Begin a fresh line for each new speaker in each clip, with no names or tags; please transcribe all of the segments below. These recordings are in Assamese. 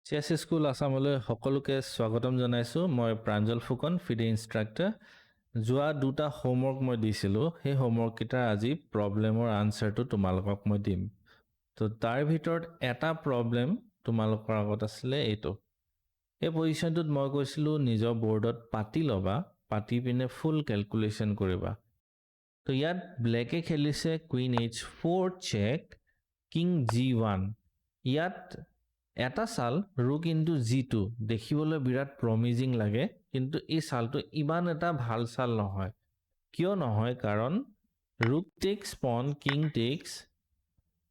চেছ স্কুল আসামলৈ সকলোকে স্বাগতম জনাইছো। মই প্ৰাঞ্জল ফুকন, ফিডে ইনষ্ট্ৰাক্টৰ। যোৱা দুটা হোমৱৰ্ক মই দিছিলোঁ, সেই হোমৱৰ্ককেইটাৰ আজি প্ৰব্লেমৰ আনচাৰটো তোমালোকক মই দিম। তো তাৰ ভিতৰত এটা প্ৰব্লেম তোমালোকৰ আগত আছিলে এইটো। এই পজিশ্যনটোত মই কৈছিলোঁ নিজৰ বৰ্ডত পাতি ল'বা, পাতি পিনে ফুল কেলকুলেশ্যন কৰিবা। তো ইয়াত ব্লেকে খেলিছে queen H4 check, king G1। ইয়াত এটা চাল ৰুক ইনটু G2 দেখিবলৈ বিৰাট প্ৰমিজিং লাগে, কিন্তু এই চালটো ইমান এটা ভাল চাল নহয়। কিয় নহয়? কাৰণ rook takes pawn, king takes,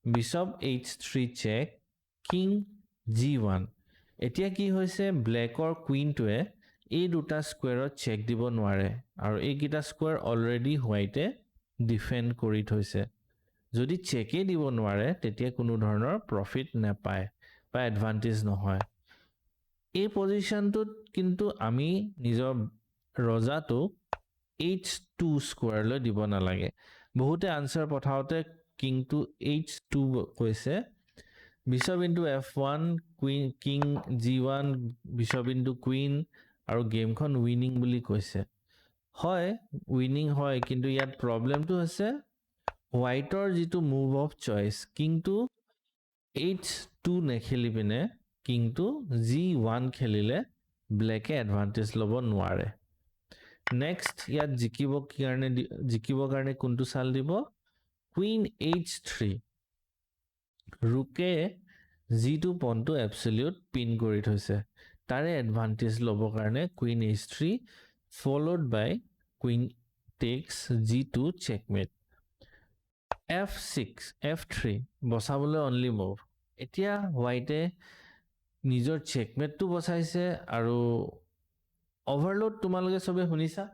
bishop H3 check, king G1। এতিয়া কি হৈছে, ব্লেকৰ কুইনটোৱে এই দুটা স্কুৱেৰত চেক দিব নোৱাৰে, আৰু এইকেইটা স্কুৱেৰ অলৰেডি হোৱাইটে ডিফেণ্ড কৰি থৈছে। যদি চেকেই দিব নোৱাৰে তেতিয়া কোনো ধৰণৰ প্ৰফিট নাপায় বা এডভান্টেজ নহয়। এই পজিশ্যনটোত কিন্তু আমি নিজৰ ৰজাটোক H2 স্কুৱেৰলৈ দিব নালাগে। বহুতে আনচাৰ পঠাওঁতে কিংটো H2 কৈছে, bishop into F1, queen king G1, bishop into queen, আৰু গেমখন উইনিং বুলি কৈছে। হয়, উইনিং হয়, কিন্তু ইয়াত প্ৰব্লেমটো হৈছে হোৱাইটৰ যিটো মুভ অফ চইচ, কিংটো H2 নেখেলি পিনে কিংটো G1 খেলিলে ব্লেকে এডভান্টেজ ল'ব নোৱাৰে। নেক্সট ইয়াত জিকিবৰ কাৰণে কোনটো চাল দিব? Queen H3। ৰুকে G2 পনটো এবছলিউট পিন কৰি থৈছে, তাৰে এডভান্টেজ ল'বৰ কাৰণে queen H3 followed by queen takes G2 checkmate. F6, F3 বচাবলৈ অনলি মুভ। এতিয়া হোৱাইটে নিজৰ চেকমেটটো বচাইছে, আৰু অভাৰলোড তোমালোকে চবে শুনিছা?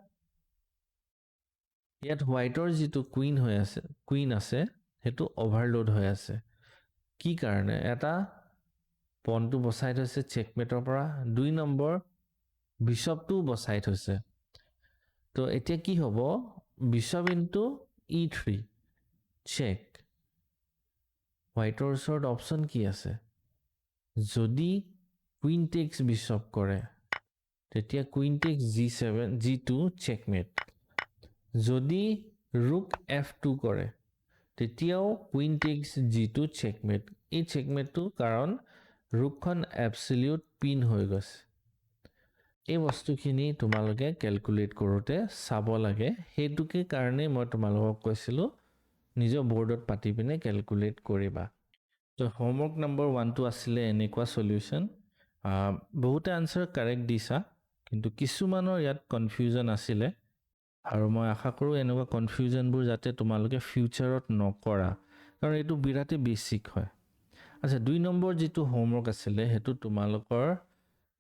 ইয়াত হোৱাইটৰ যিটো কুইন আছে সেইটো অভাৰলোড হৈ আছে। কি কাৰণে? এটা পনটো বচাই থৈছে চেকমেটৰ পৰা, 2 নম্বৰ বিশ্বপটোও বচাই থৈছে। তো এতিয়া কি হ'ব? Bishop into E3 check. হোৱাইটৰ ওচৰত অপশ্যন কি আছে? যদি কুইন টেক্স বিশ্বপ কৰে তেতিয়া কুইন টেক্স G2 চেকমেট। যদি ৰুক F2 কৰে তেতিয়াও কুইন টেক্স G2 চেকমেট। এই চেকমেটটো কাৰণ ৰুকখন এবছলিউট পিন হৈ গৈছে। এই বস্তুখিনি তোমালোকে কেলকুলেট কৰোঁতে চাব লাগে। সেইটোকে কাৰণে মই তোমালোকক কৈছিলোঁ নিজৰ বৰ্ডত পাতি পিনে কেলকুলেট কৰিবা। তো হোমৱৰ্ক নম্বৰ 1টো আছিলে এনেকুৱা সলিউশ্যন। বহুতে আনচাৰ কাৰেক্ট দিছা, কিন্তু কিছুমানৰ ইয়াত কনফিউজন আছিলে, আৰু মই আশা কৰোঁ এনেকুৱা কনফিউজনবোৰ যাতে তোমালোকে ফিউচাৰত নকৰা, কাৰণ এইটো বিৰাটেই বেছিক হয়। আচ্ছা, 2 নম্বৰ যিটো হোমৱৰ্ক আছিলে সেইটো তোমালোকৰ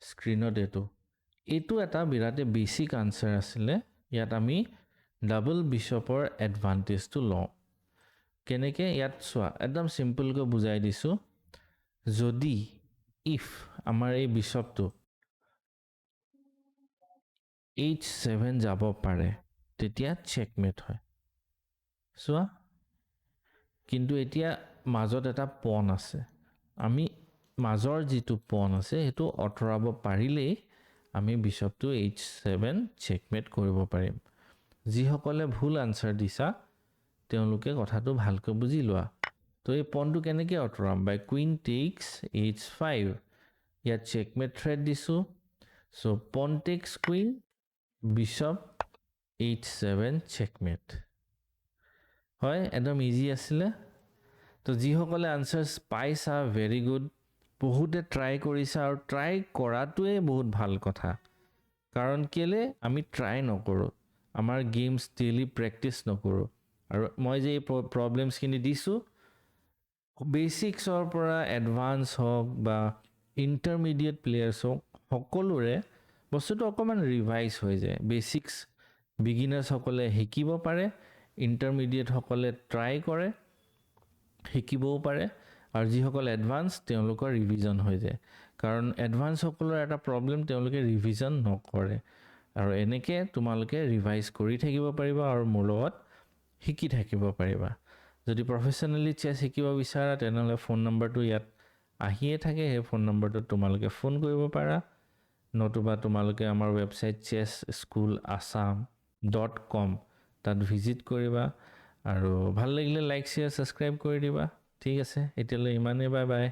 স্ক্ৰীনত এইটো এটা বিৰাটেই বেছিক আনচাৰ আছিলে। ইয়াত আমি ডাবল বিশ্বপৰ এডভান্টেজটো লওঁ। কেনেকৈ? ইয়াত চোৱা, একদম চিম্পলকৈ বুজাই দিছোঁ। যদি আমাৰ এই বিশ্বপটো H7 যাব পাৰে তেতিয়া চেকমেট হয়। চোৱা, কিন্তু এতিয়া মাজত এটা পন আছে, আমি মাজৰ যিটো পন আছে সেইটো আঁতৰাব পাৰিলেই আমি বিশ্বপটো H7 চেকমেট কৰিব পাৰিম। যিসকলে ভুল আনচাৰ দিছা তেওঁলোকে কথাটো ভালকৈ বুজি লোৱা। তো এই পনটো কেনেকৈ আঁতৰাম? বাই কুইন টেক্স H5। ইয়াত চেকমেট থ্ৰেড দিছোঁ। চ' পন tax queen, bishop H7 checkmate. হয়, একদম ইজি আছিলে। তো যিসকলে আনচাৰ পাইছা ভেৰি গুড। বহুতে ট্ৰাই কৰিছা, আৰু ট্ৰাই কৰাটোৱে বহুত ভাল কথা। কাৰণ কেলে আমি ট্ৰাই নকৰোঁ, আমাৰ গেমছ ডেইলি প্ৰেক্টিছ নকৰোঁ। আৰু মই যে এই প্ৰব্লেমছখিনি দিছোঁ, বেচিক্সৰ পৰা এডভান্স হওক বা ইণ্টাৰমিডিয়েট প্লেয়াৰ্ছ হওক, সকলোৰে বস্তুটো অকণমান ৰিভাইজ হৈ যায়। বেচিক্স বিগিনাৰ্ছসকলে শিকিব পাৰে, ইণ্টাৰমিডিয়েটসকলে ট্ৰাই কৰে, শিকিবও পাৰে, আৰু যিসকলে এডভান্স তেওঁলোকৰ ৰিভিজন হৈ যায়। কাৰণ এডভান্সসকলৰ এটা প্ৰব্লেম, তেওঁলোকে ৰিভিজন নকৰে। আৰু এনেকৈ তোমালোকে ৰিভাইজ কৰি থাকিব পাৰিবা আৰু মোৰ লগত শিকি থাকিব পাৰিবা। যদি প্ৰফেশ্যনেলি চেছ শিকিব বিচাৰা তেনেহ'লে ফোন নম্বৰটো ইয়াত আহিয়ে থাকে সেই ফোন নম্বৰটোত তোমালোকে ফোন কৰিব পাৰা নতুবা তোমালোকে আমাৰ ৱেবছাইট chessschoolassam.com তাত ভিজিট কৰিবা আৰু ভাল লাগিলে লাইক শ্বেয়াৰ ছাবস্ক্ৰাইব কৰি দিবা ঠিক আছে এতিয়ালৈ ইমানেই বাই বাই